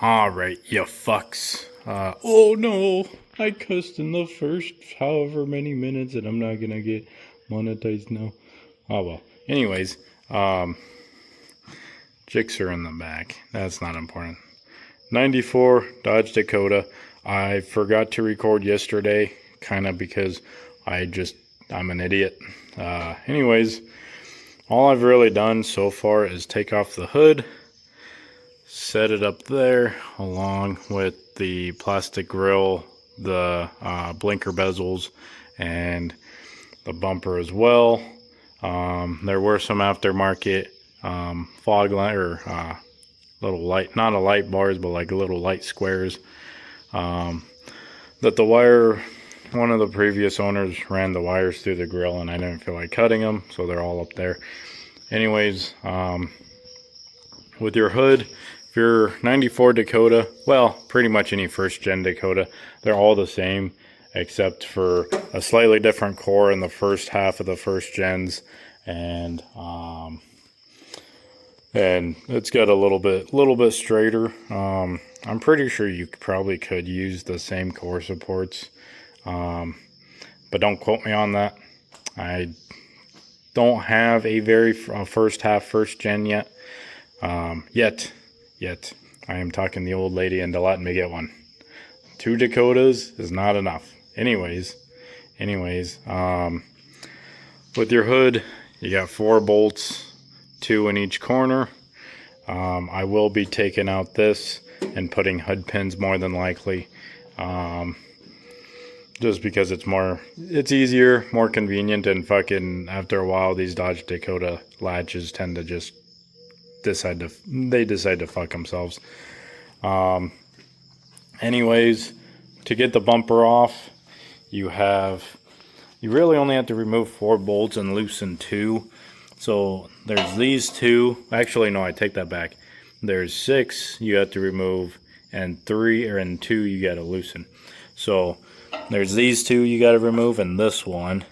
Alright, you fucks. Oh no, I cussed in the first however many minutes and I'm not gonna get monetized now. Oh well. Anyways, chicks are in the back. That's not important. 94 Dodge Dakota. I forgot to record yesterday, kind of because I'm an idiot. Anyways, all I've really done so far is take off the hood, set it up there along with the plastic grille, the blinker bezels, and the bumper as well. There were some aftermarket fog light or little light, not a light bars, but like little light squares that the wire, one of the previous owners ran the wires through the grill and I didn't feel like cutting them, so they're all up there. Anyways, with your hood, if you're 94 Dakota, well, pretty much any first gen Dakota, they're all the same except for a slightly different core in the first half of the first gens, and it's got a little bit straighter. I'm pretty sure you probably could use the same core supports, but don't quote me on that. I don't have a very first gen yet. Yet. I am talking the old lady into letting me get one. 2 Dakotas is not enough. Anyways, with your hood, you got 4 bolts, 2 in each corner. I will be taking out this and putting hood pins more than likely. Just because it's easier, more convenient, and fucking after a while these Dodge Dakota latches tend to just decide to fuck themselves. Anyways, to get the bumper off, you really only have to remove 4 bolts and loosen 2. So there's these 2. Actually, no, I take that back. There's 6 you have to remove, and 2 you got to loosen. So there's these 2 you got to remove, and this one.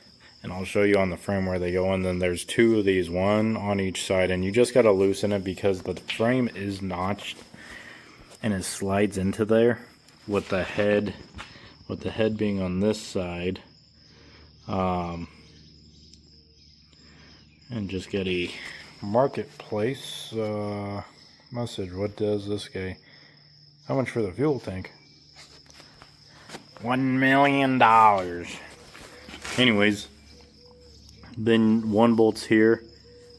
And I'll show you on the frame where they go. And then there's 2 of these, 1 on each side, and you just got to loosen it because the frame is notched and it slides into there with the head being on this side. And just get a marketplace message. What does this guy? How much for the fuel tank? $1 million. Anyways, then 1 bolt's here,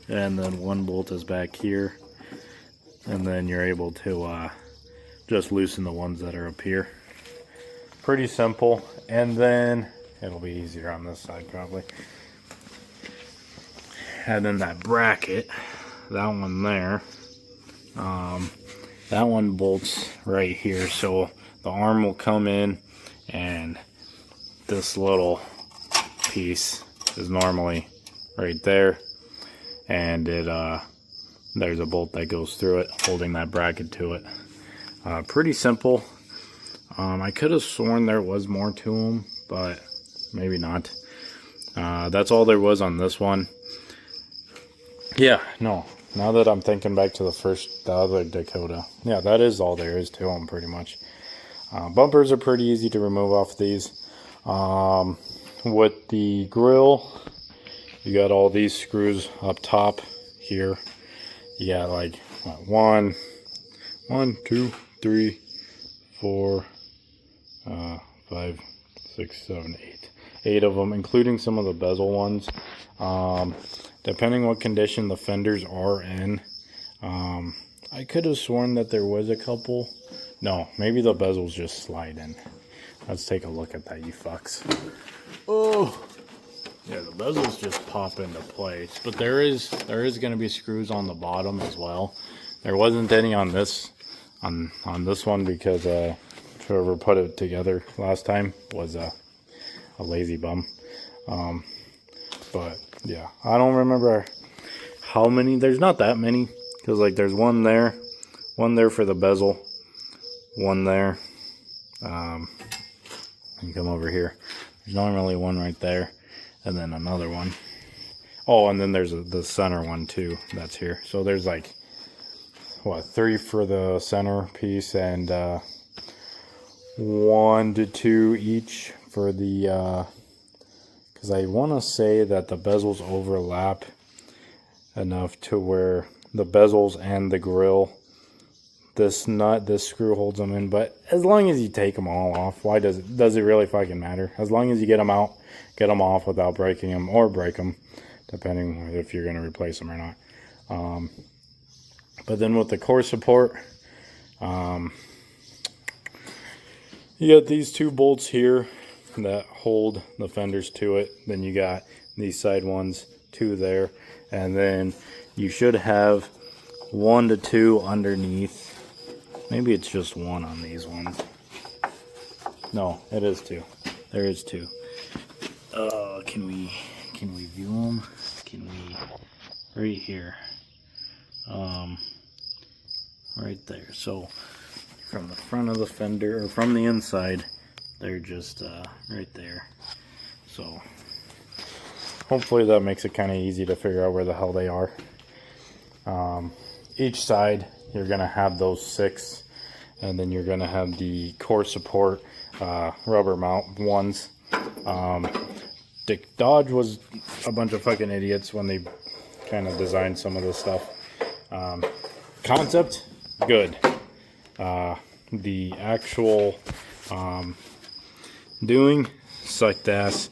and then 1 bolt is back here, and then you're able to just loosen the ones that are up here. Pretty simple. And then it'll be easier on this side probably. And then that bracket, that one there, that one bolts right here, so the arm will come in, and this little piece is normally right there, and there's a bolt that goes through it holding that bracket to it. Pretty simple. I could have sworn there was more to them, but maybe not. That's all there was on this one. Yeah, no, now that I'm thinking back to the other Dakota, yeah, that is all there is to them pretty much. Bumpers are pretty easy to remove off these. With the grill, you got all these screws up top here. You got like 1, 2, 3, 4, 5, 6, 7, 8. 8 of them, including some of the bezel ones. Depending what condition the fenders are in. I could have sworn that there was a couple. No, maybe the bezels just slide in. Let's take a look at that, you fucks. Oh, yeah, the bezels just pop into place. But there is going to be screws on the bottom as well. There wasn't any on this one because whoever put it together last time was a lazy bum. But yeah, I don't remember how many. There's not that many, because like there's one there for the bezel, one there. You come over here, there's normally one right there, and then another one. Oh, and then there's the center one too that's here. So there's like what, 3 for the center piece and 1 to 2 each for the, because I want to say that the bezels overlap enough to where the bezels and the grill, this screw holds them in. But as long as you take them all off, why does it really fucking matter? As long as you get them out, get them off without breaking them, or break them, depending if you're going to replace them or not. But then with the core support, you got these 2 bolts here that hold the fenders to it. Then you got these side ones, 2 there, and then you should have 1 to 2 underneath. Maybe it's just 1 on these ones. No, it is 2. There is 2. Can we view them? Can we? Right here. Right there. So from the front of the fender, or from the inside, they're just right there. So hopefully that makes it kind of easy to figure out where the hell they are. Each side you're gonna have those 6, and then you're gonna have the core support rubber mount ones. Dodge was a bunch of fucking idiots when they kind of designed some of this stuff. Concept, good. The actual doing sucked ass.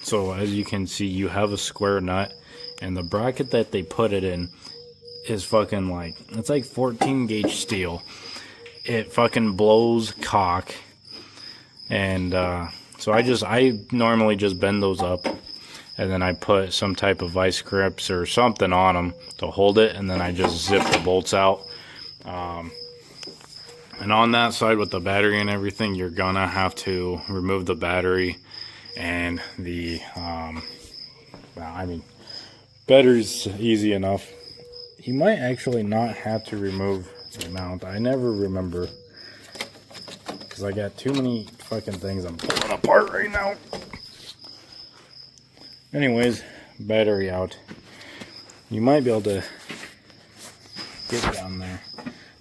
So as you can see, you have a square nut, and the bracket that they put it in is fucking like, it's like 14 gauge steel. It fucking blows cock. And so I normally just bend those up, and then I put some type of vice grips or something on them to hold it, and then I just zip the bolts out. And on that side with the battery and everything, you're gonna have to remove the battery and the I mean, battery's easy enough. You might actually not have to remove the mount. I never remember, because I got too many fucking things I'm pulling apart right now. Anyways, battery out. You might be able to get down there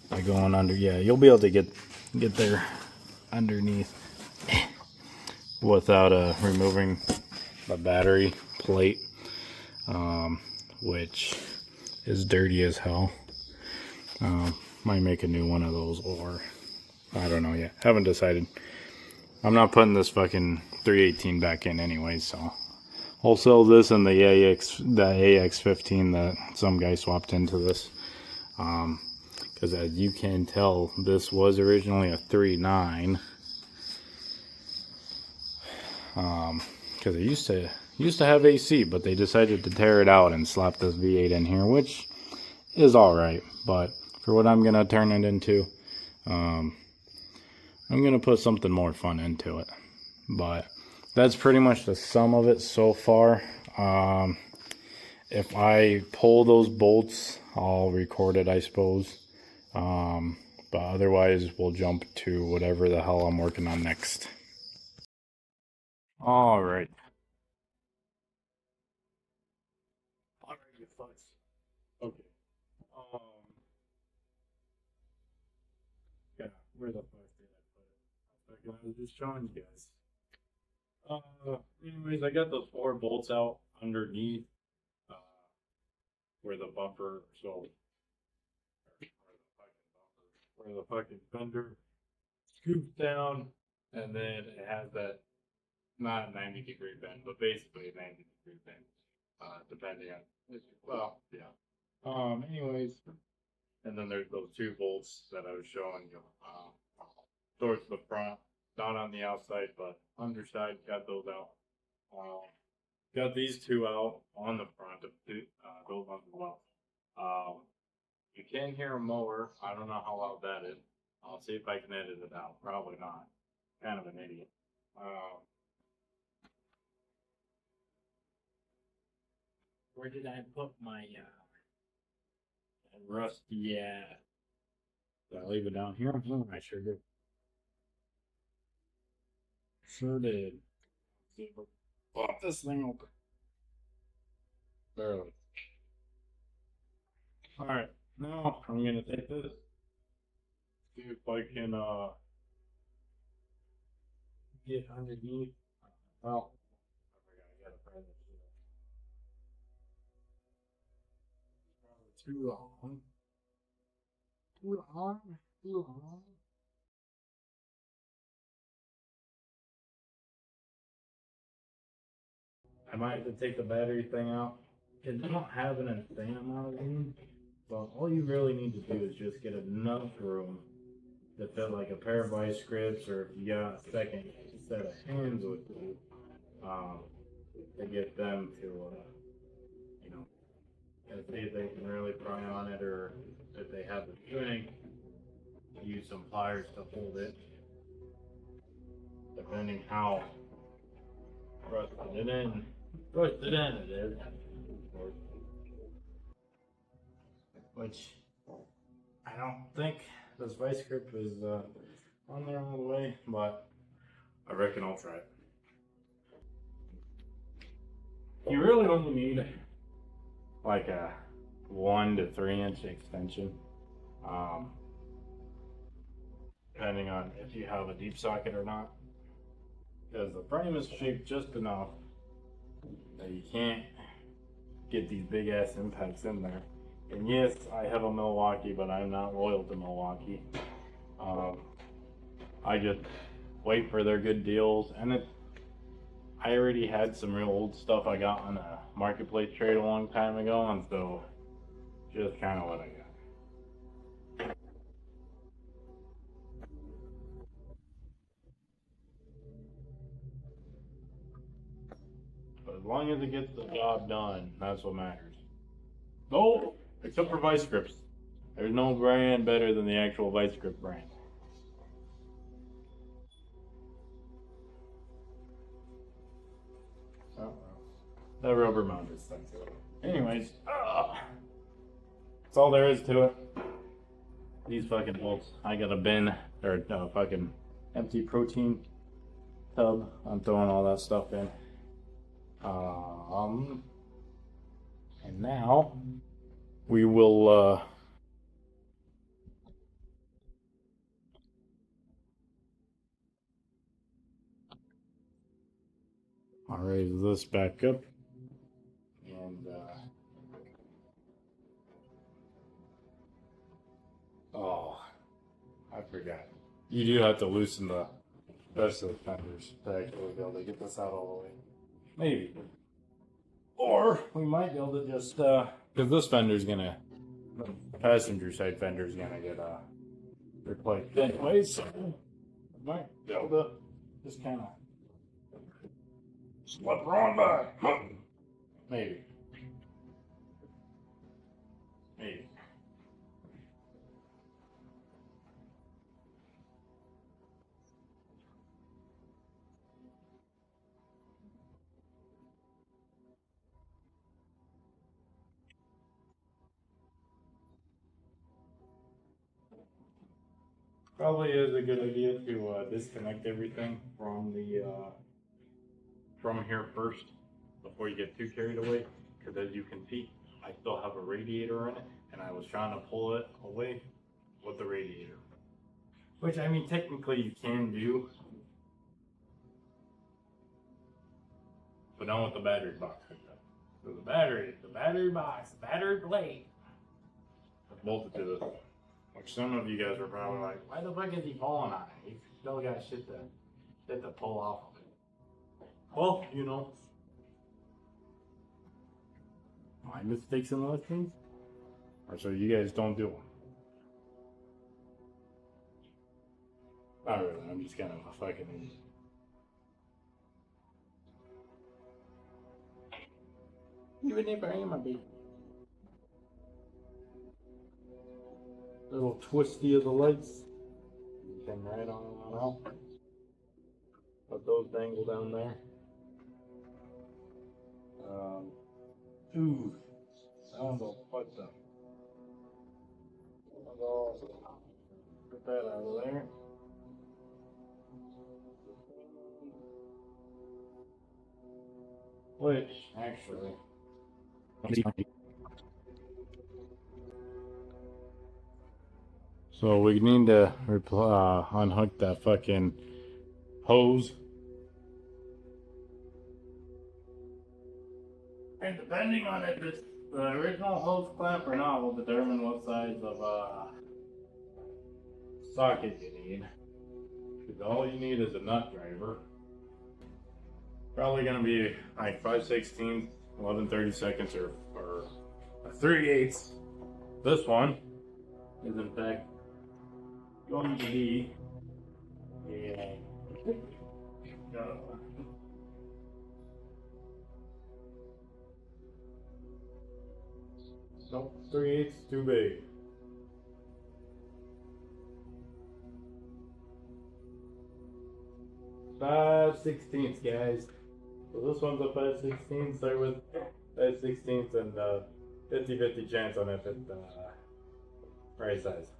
by going under. Yeah, you'll be able to get there underneath without removing the battery plate, which is dirty as hell. Might make a new one of those, or I don't know yet. Haven't decided. I'm not putting this fucking 318 back in anyway, so I'll sell this and the AX15 that some guy swapped into this. Because as you can tell, this was originally a 3.9. Because it used to have AC, but they decided to tear it out and slap this V8 in here, which is alright. But for what I'm gonna turn it into, I'm gonna put something more fun into it. But that's pretty much the sum of it so far. If I pull those bolts, I'll record it, I suppose. But otherwise, we'll jump to whatever the hell I'm working on next. Alright. Alright, you fucks. Okay. Yeah, where the fuck did I put it? I was just showing you guys. Anyways, I got those 4 bolts out underneath where the bumper, where the fucking fender scoops down, and then it has that, not a 90-degree bend, but basically a 90-degree bend, depending on, well, yeah. Anyways, and then there's those 2 bolts that I was showing you, towards the front, not on the outside, but underside, got those out. Got these 2 out on the front of those ones as well. You can hear a mower. I don't know how loud that is. I'll see if I can edit it out. Probably not. Kind of an idiot. Where did I put my rust? Yeah. Did I leave it down here? I sure did. Sure did. See if I pop this thing open. Barely. Alright. Now I'm gonna take this, see if I can get underneath. Well, I forgot I got a present. Too long. Too long. Too long. I might have to take the battery thing out. Because I don't have an insane amount of room. But all you really need to do is just get enough room to fit like a pair of vice grips, or if you got a second set of hands with you, um, to get them to, you know, and see if they can really pry on it, or if they have the strength, use some pliers to hold it, depending how rusted in it is, which I don't think this vice grip is on there all the way, but I reckon I'll try it. You really only need like a 1 to 3 inch extension, depending on if you have a deep socket or not, because the frame is shaped just enough that you can't get these big ass impacts in there. And yes, I have a Milwaukee, but I'm not loyal to Milwaukee. I just wait for their good deals, and I already had some real old stuff I got on a marketplace trade a long time ago, and so just kind of what I got. But as long as it gets the job done, that's what matters. No, except for vice grips. There's no brand better than the actual vice grip brand. Oh, that rubber mount is stuck to it. Anyways, that's all there is to it. These fucking bolts. I got a bin, or a fucking empty protein tub. I'm throwing all that stuff in. And now we will I'll raise this back up, and oh, I forgot. You do have to loosen the rest of the fenders to actually be able to get this out all the way. Maybe. Or we might be able to just, because this fender's gonna, the passenger side fender's gonna get replaced anyway, so we might be able to just kind of slip right by. Maybe. Maybe. Probably is a good idea to disconnect everything from the from here first before you get too carried away. Because as you can see, I still have a radiator in it, and I was trying to pull it away with the radiator. Which, I mean, technically you can do, but not with the battery box hooked up. So the battery box, the battery plate is bolted to this. Which some of you guys are probably like, why the fuck is he pulling on it? He's still got shit to pull off of it. Well, you know, my mistakes in those things are so you guys don't do them. Not really, I'm just kind of a fucking idiot. Even if I am a bit. Little twisty of the legs. Thing right on out. Let those dangle down there. Ooh, sounds all fucked up. Put that out of there. Which, actually, So we need to unhook that fucking hose. And depending on if it's the original hose clamp or not will determine what size of socket you need. Because all you need is a nut driver. Probably gonna be like 5/16, 11/32, or a 3/8. This one is in fact going to be a nope, 3/8 too big. 5/16, guys. So this one's a 5/16. Start with 5/16 and 50-50 chance on if it's right size.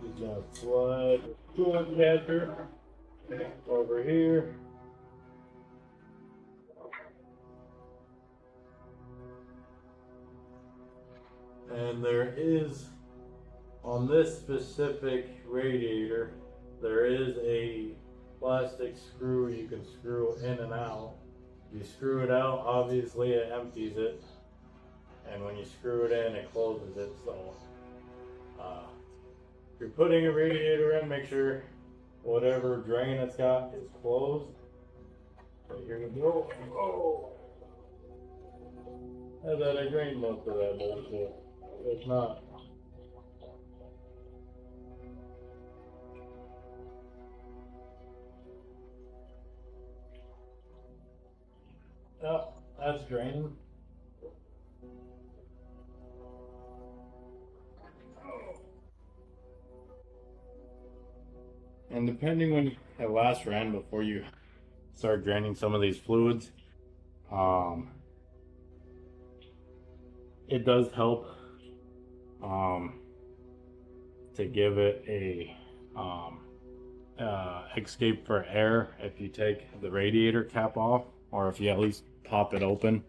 Just gonna slide the coolant catcher over here. And there is, on this specific radiator, there is a plastic screw you can screw in and out. You screw it out, obviously it empties it, and when you screw it in, it closes it. So if you're putting a radiator in, make sure whatever drain it's got is closed. So here we go. Oh, I thought I drained most of that bullshit. It's not. Oh, that's draining. And depending when it last ran before you start draining some of these fluids, it does help to give it a escape for air if you take the radiator cap off, or if you at least pop it open,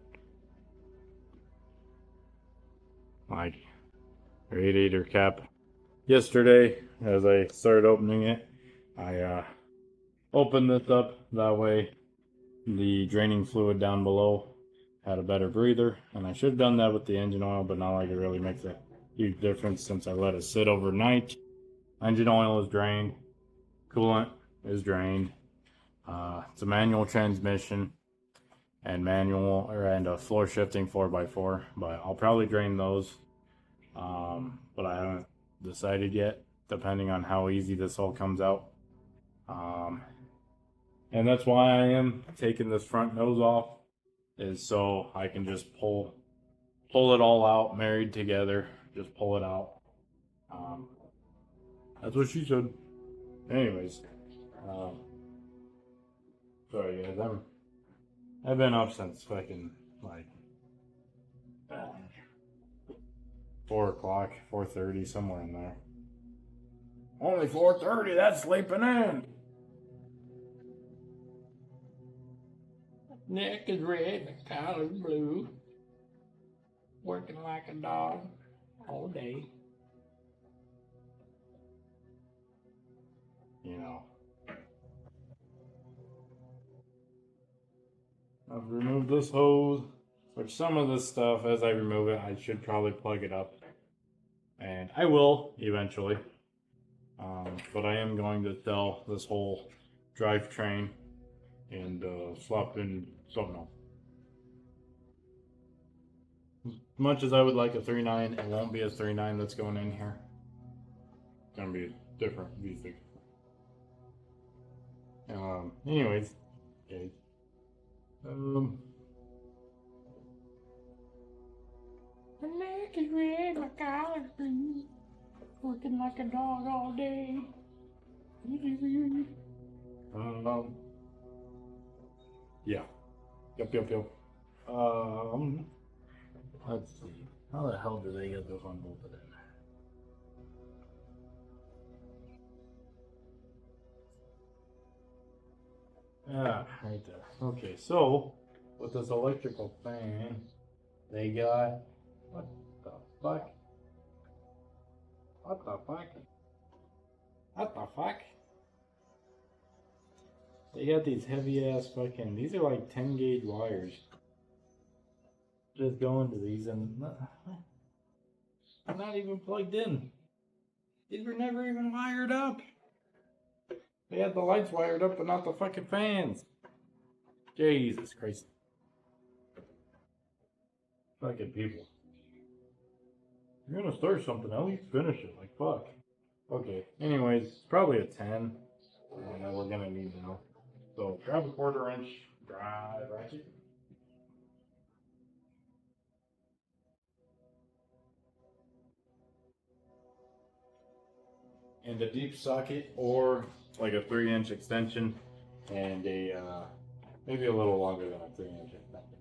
like radiator cap. Yesterday, as I started opening it, I opened this up, that way the draining fluid down below had a better breather. And I should have done that with the engine oil, but not like it really makes a huge difference since I let it sit overnight. Engine oil is drained, coolant is drained. It's a manual transmission and a floor shifting 4x4, but I'll probably drain those, but I haven't decided yet, depending on how easy this all comes out. And that's why I am taking this front nose off, is so I can just pull it all out, married together, just pull it out. That's what she said. Anyways, sorry guys, I've been up since fucking like 4 o'clock, 4:30, somewhere in there. Only 4:30, that's sleeping in. Neck is red, the collar's blue. Working like a dog all day. You know. I've removed this hose, which some of this stuff, as I remove it, I should probably plug it up. And I will eventually. But I am going to sell this whole drivetrain and swap in something else. As much as I would like a 3.9, it won't be a 3.9 that's going in here. It's gonna be a different V6. Anyways, okay. My neck is red, my collar's blue. Working like a dog all day. Yeah. Yep. Let's see. How the hell do they get this one bolted in? Ah, right there. Okay, so with this electrical fan, they got what the fuck? What the fuck? What the fuck? They got these heavy ass fucking. These are like 10 gauge wires. Just going to these and I'm not even plugged in. These were never even wired up. They had the lights wired up, but not the fucking fans. Jesus Christ. Fucking people. You're gonna start something, at least finish it. Like, fuck. Okay, anyways, probably a 10. And we're gonna need to know. So, grab a 1/4 inch drive ratchet. And a deep socket, or like a 3-inch extension, and a maybe a little longer than a 3-inch extension.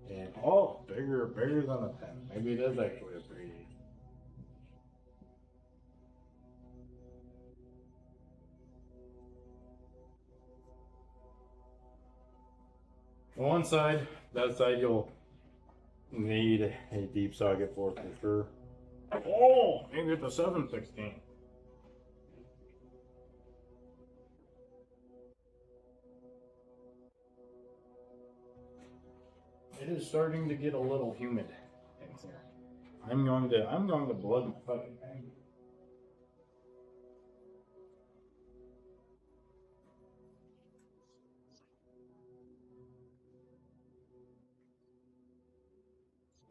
And oh, bigger than a 10. Maybe it is actually a 3. On one side, that side you'll need a deep socket for sure. Oh, maybe it's a 7/16. It is starting to get a little humid in here. I'm going to blood my fucking thing.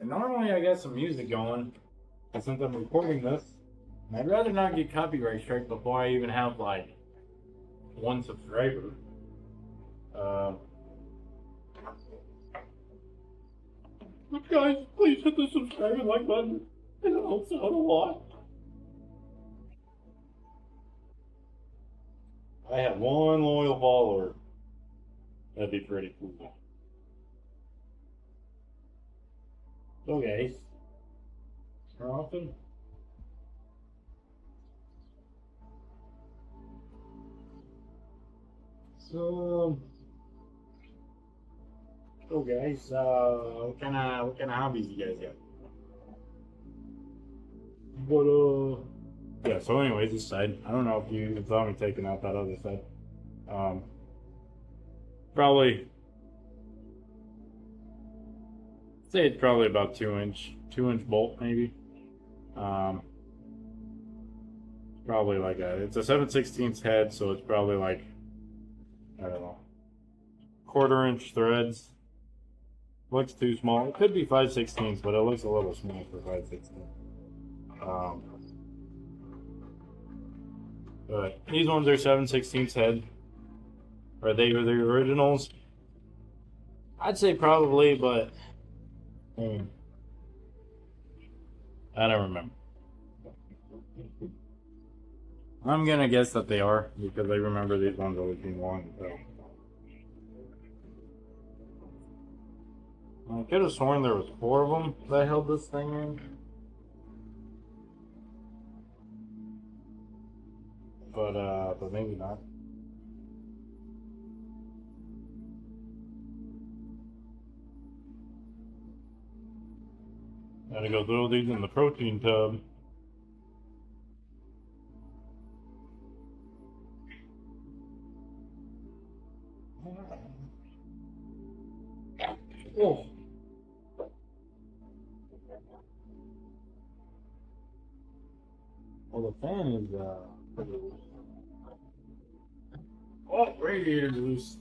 And normally I got some music going, but since I'm recording this, I'd rather not get copyright strike before I even have like 1 subscriber. Guys, please hit the subscribe and like button. It helps out a lot. I have 1 loyal follower. That'd be pretty cool. So guys, more often. So guys, what kind of hobbies you guys got? Yeah. So anyways, this side. I don't know if you saw me taking out that other side. Probably. Say it's probably about 2-inch bolt maybe. Probably like it's a 7/16 head, so it's probably like, I don't know, 1/4 inch threads. Looks too small. It could be 5/16, but it looks a little small for 5/16. But these ones are 7/16 head. Are they the originals? I'd say probably, but I don't remember. I'm gonna guess that they are, because I remember these ones always being long. So I could have sworn there was 4 of them that held this thing in, but maybe not. Gotta go throw these in the protein tub. Oh. Well, the fan is oh, radiator's loose.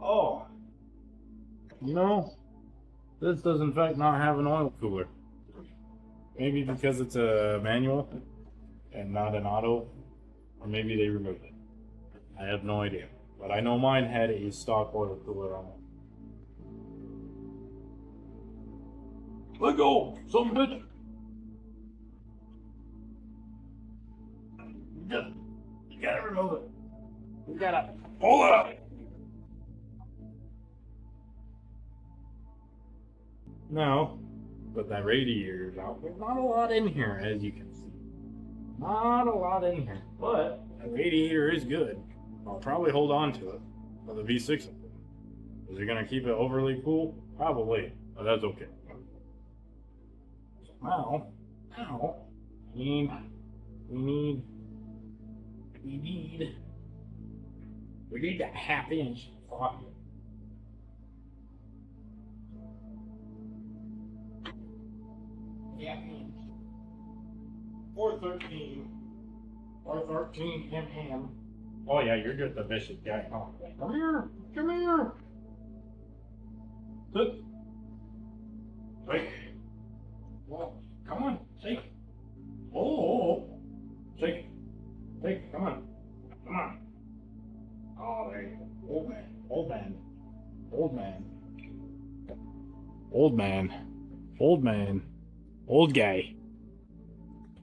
Oh. You know, this does in fact not have an oil cooler. Maybe because it's a manual and not an auto, or maybe they removed it. I have no idea. But I know mine had a stock oil cooler on it. Let go, some bitch. You gotta remove it. You gotta pull it up. Now, but that radiator's out. There's not a lot in here, as you can see. Not a lot in here, but the radiator is good. I'll probably hold on to it for the V6. Is it gonna keep it overly cool? Probably, but that's okay. Now, we need that half-inch. Yeah, 413 mm. Oh yeah, you're just a vicious guy. Oh, come here, come here. Sit. Shake. Well, come on, shake. Oh, shake, shake. Come on, come on. Oh, there you go. Old man, old man, old man, old man, old man, old guy.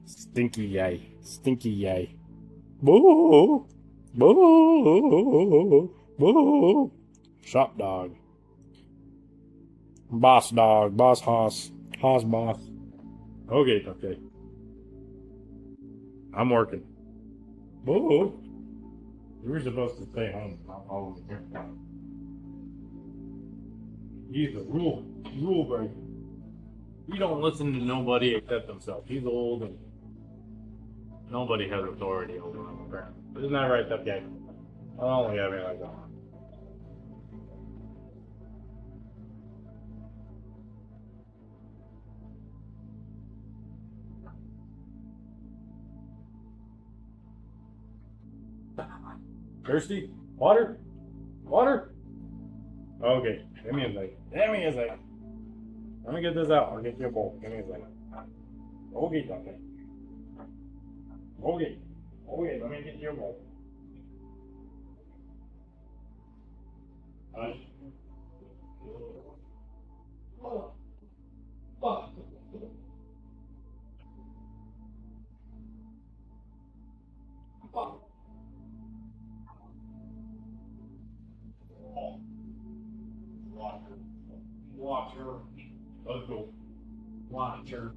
Stinky guy, stinky guy. Boo! Boo! Boo! Shop dog. Boss dog. Boss hoss. Hoss boss. Okay, okay. I'm working. Boo! You were supposed to stay home, not follow me here. He's a rule breaker. He don't listen to nobody except himself. He's old and nobody has authority over him, apparently. Isn't that right, tough guy? I don't have any like that. Thirsty? Water? Water? Okay, give me a second. Give me a second. Let me get this out. I'll get you a bowl. Give me a second. Okay, okay. Okay. Okay, let me get you a bowl. Hush. Water. Water. Let's go. Water.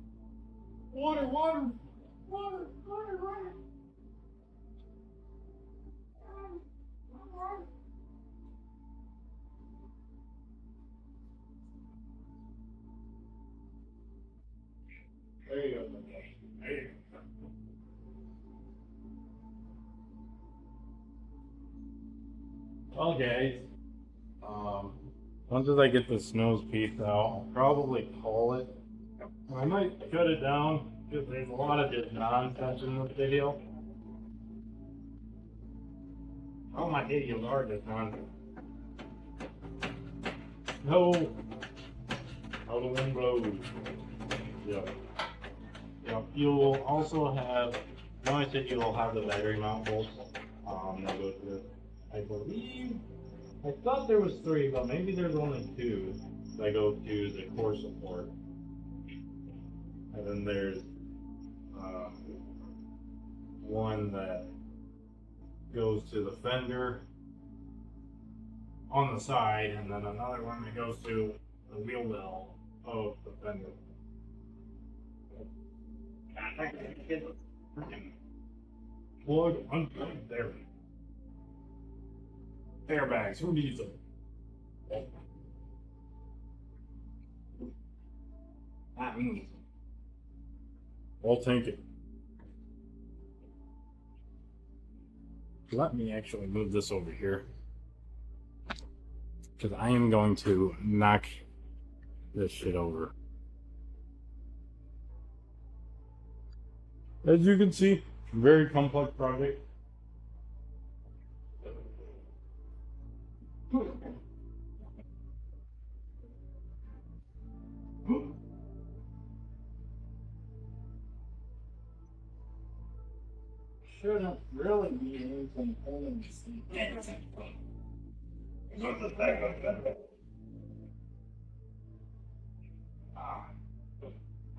Water, water. Water, water, water. There you go. There you go. Well, guys, once I get the nose piece out, I'll probably call it. I might cut it down because there's a lot of just nonsense in this video. All my videos are just nonsense. No. How the wind blows. Yeah. Yeah. You'll also have, when I said you'll have the battery mount bolts, that go to this. I believe, I thought there was 3, but maybe there's only 2 that go to the core support. And then there's one that goes to the fender on the side, and then another one that goes to the wheel well of the fender. Plug unplugged there. Airbags, who needs them? Not me. I'll take it. Let me actually move this over here, because I am going to knock this shit over. As you can see, very complex project. Shouldn't really be anything holding this thing. I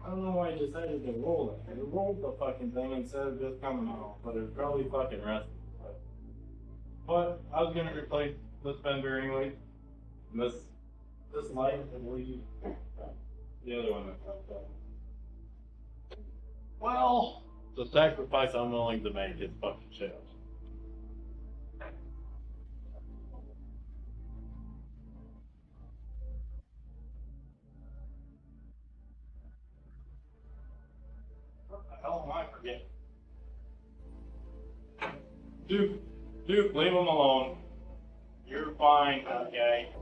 don't know why I decided to roll it. I rolled the fucking thing instead of just coming off, but it's probably fucking rusty. But I was gonna replace this fender anyway. And this light, I believe, the other one that comes up. Well, the sacrifice I'm willing to make is fucking shit. Yeah. Duke, Duke, leave him alone. You're fine, okay?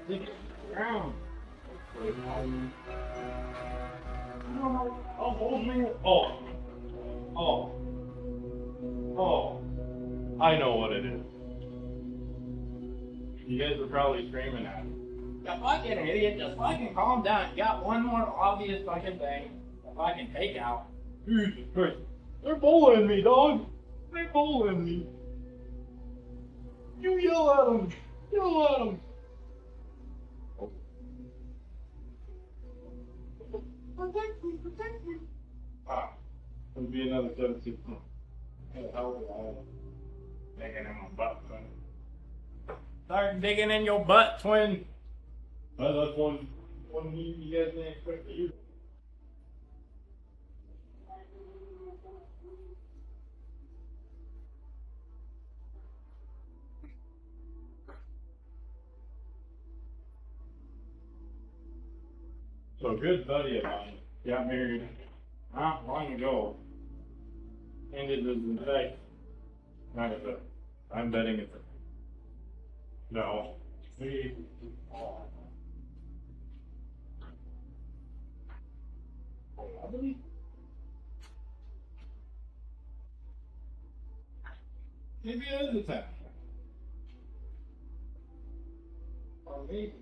Dig it down. Oh, hold me. Oh. Oh. Oh. I know what it is. You guys are probably screaming at me. You fucking idiot, just fucking calm down. You got one more obvious fucking thing to fucking take out. Jesus Christ. They're bullying me, dog. They're bullying me. You yell at them. Yell at them. Protect me, protect me. Ah, it'll be another 716. How the hell do I digging in my butt, twin? Start digging in your butt, twin. Well, that's one you guys didn't expect to use. So a good buddy of mine got married not long ago. Ended his life. Not a, I'm betting it's a, no. See, maybe it is a 10. Or maybe.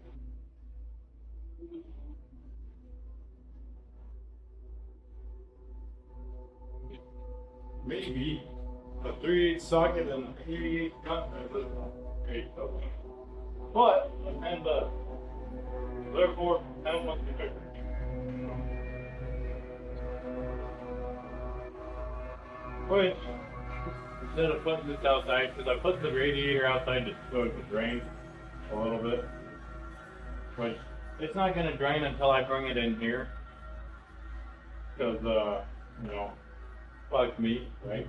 Maybe a 3/8 socket and an 88 cut is great stuff. But and therefore 10 must be bigger. Which instead of putting this outside, because I put the radiator outside just so it could drain a little bit. Which it's not gonna drain until I bring it in here. Because you know, fuck me, right?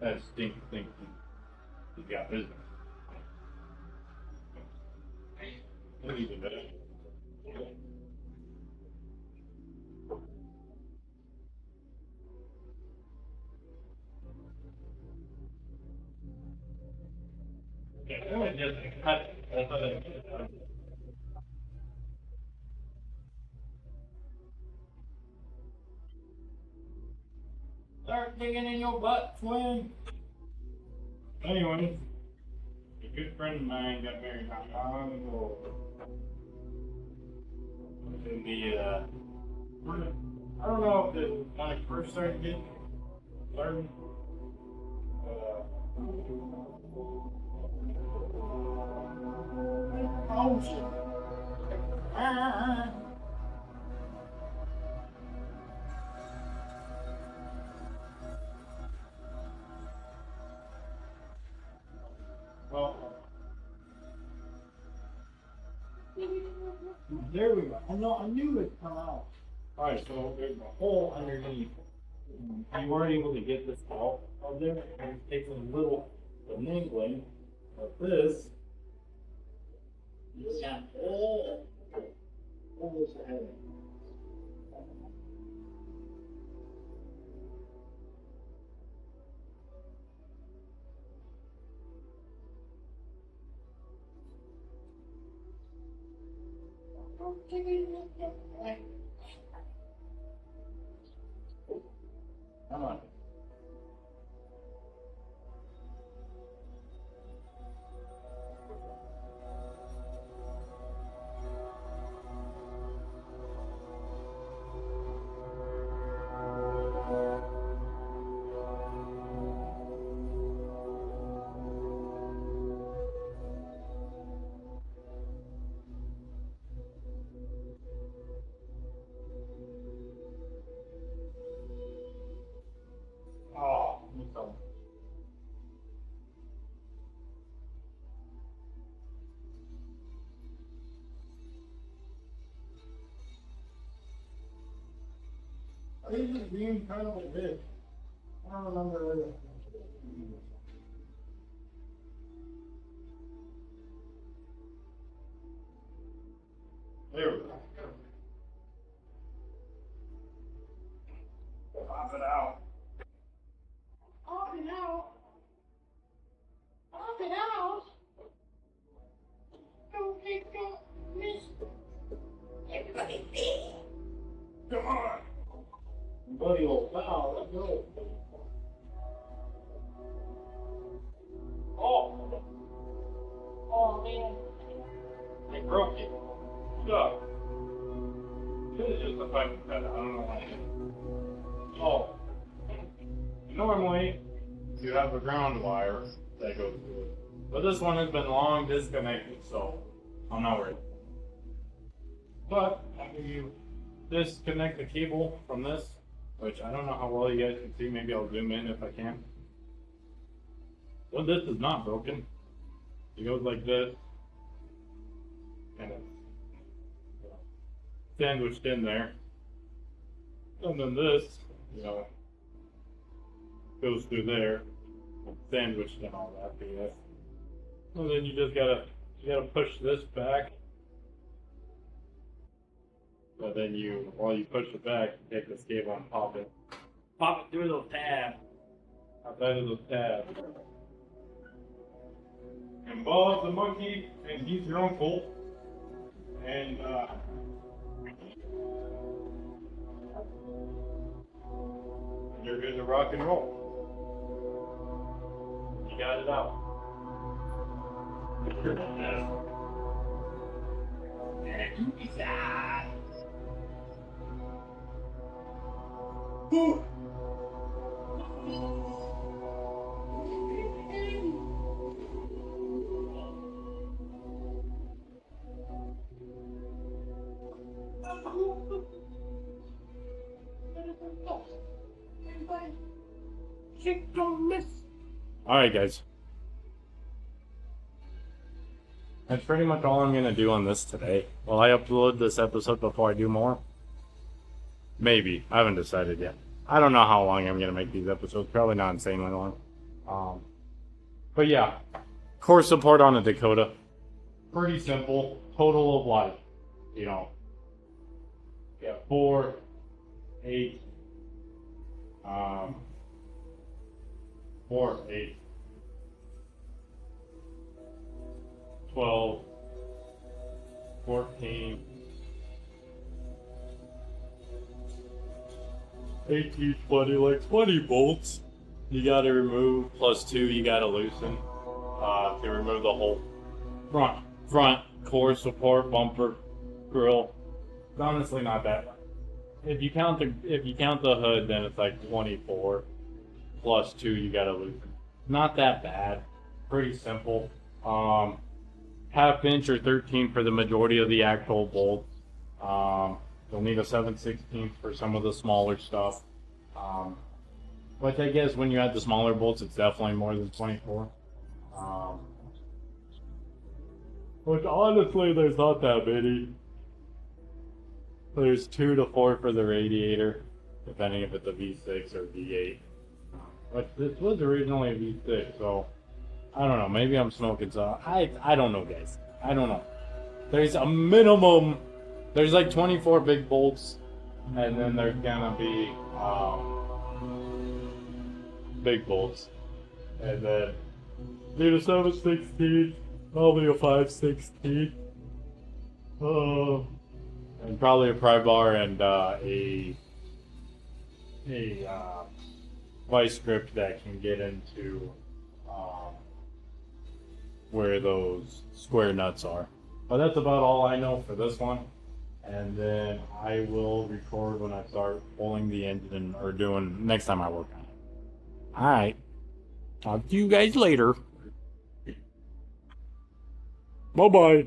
That stinky thing. He's got business. What even better? Yeah, just cut. That's what it is. Start digging in your butt, twin. Anyway, a good friend of mine got married not long ago. In the I don't know if it when I first started getting learning. Oh shit. Well, there we go. I knew it'd come out. Alright, so there's a hole underneath. You weren't able to get this out of there, and it takes a little finagling of this. You just got all this ahead. Come on. I think it's being kind of like this. I don't remember where it. There we go. Pop it out. Pop it out. Pop it out. Don't take that, miss. Everybody, come on. Buddy old pal, let's go. Oh. Oh, man. I broke it. Stuff. This is just a fucking cut. I don't know why. Oh. Normally, you have a ground wire that goes through it. But this one has been long disconnected, so I'm not worried. But after you disconnect the cable from this, which I don't know how well you guys can see, maybe I'll zoom in if I can. Well, this is not broken. It goes like this, and it's sandwiched in there. And then this, goes through there, sandwiched and all that BS. And then you just gotta push this back. But then while you push it back, you take this cable and pop it through those tabs. Outside of those tabs. And Bob's the monkey, and he's your uncle. And you're good to rock and roll. You got it out. Alright guys, that's pretty much all I'm going to do on this today. Will I upload this episode before I do more? Maybe. I haven't decided yet. I don't know how long I'm going to make these episodes. Probably not insanely long. But yeah, core support on a Dakota. Pretty simple. Total of like, 4, 8, 4, 8, 12, 14, 18, 20, like 20 bolts. You gotta remove, plus 2 you gotta loosen to remove the whole front core support, bumper, grill. It's honestly not that bad. If you count the hood, then it's like 24 plus 2 you gotta loosen. Not that bad. Pretty simple. Half inch or 13 for the majority of the actual bolts. You'll need a 7/16 for some of the smaller stuff. Which I guess when you add the smaller bolts, it's definitely more than 24. Which honestly, there's not that many. There's 2 to 4 for the radiator, depending if it's a V6 or V8. But this was originally a V6, so I don't know. Maybe I'm smoking some. I don't know, guys. I don't know. There's a minimum. There's like 24 big bolts, and then there's gonna be big bolts, and then need a 7/16, probably a 5/16, and probably a pry bar and a vice grip that can get into where those square nuts are. But that's about all I know for this one. And then I will record when I start pulling the engine or doing next time I work on it. Alright. Talk to you guys later. Bye bye.